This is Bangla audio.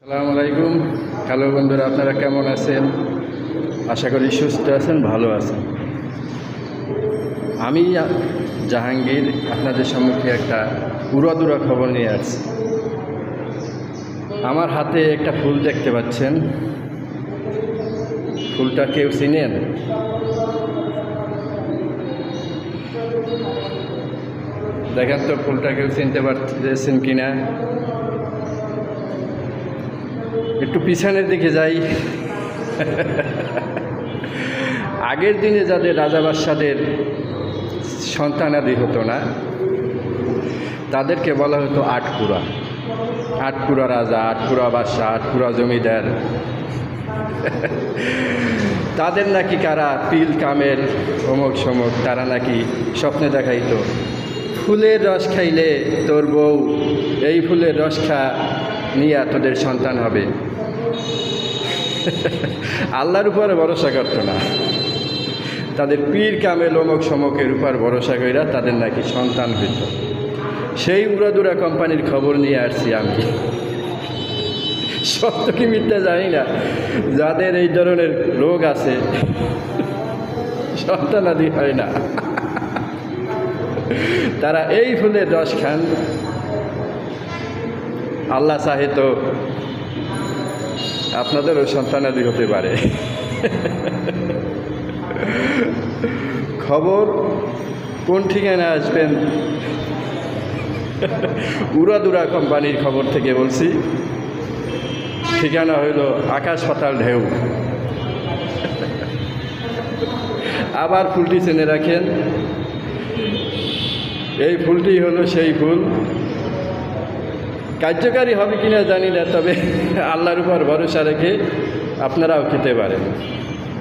আসসালামু আলাইকুম। হ্যালো বন্ধুরা, আপনারা কেমন আছেন? আশা করি সুস্থ আছেন, ভালো আছেন। আমি জাহাঙ্গীর আপনাদের সম্মুখে একটা উড়াদুরা খবর নিয়ে আসছি। আমার হাতে একটা ফুল দেখতে পাচ্ছেন। ফুলটা কেউ চিনেন? দেখেন তো ফুলটা কেউ চিনতে পারতেছেন কিনা। একটু পিছনের দিকে যাই। আগের দিনে যাদের রাজা বাদশাদের সন্তানাদি হতো না, তাদেরকে বলা হতো আটকুড়া। আটকুড়া রাজা, আটকুড়া বাদশা, আটকুড়া জমিদার। তাদের নাকি কারা পিল কামেল অমুক সমক, তারা নাকি স্বপ্নে দেখাইতো ফুলের রস খাইলে তোর বউ এই ফুলের রস খা নিয়ে তোদের সন্তান হবে। আল্লাহর উপরে ভরসা করতো না, তাদের পীর কামেল অমুক সমকের উপর ভরসা কইরা তাদের নাকি সন্তান হইত। সেই উড়াদুরা কোম্পানির খবর নিয়ে আসছি আমি। সত্য কি মিথ্যা জানি না, যাদের এই ধরনের রোগ আছে, সন্তানাদি হয় না, তারা এই ফুলের রস খান। আল্লাহ চাহে তো আপনাদেরও সন্তানাদি হতে পারে। খবর কোন ঠিকানা আসবেন? উড়াদুরা কোম্পানির খবর থেকে বলছি। ঠিকানা হইল আকাশ পাতাল ঢেউ। আবার ফুলটি চেনে রাখেন, এই ফুলটি হলো সেই ফুল। কার্যকারী হবে কিনা জানি না, তবে আল্লাহর উপর ভরসা রেখে আপনারাও খেতে পারেন।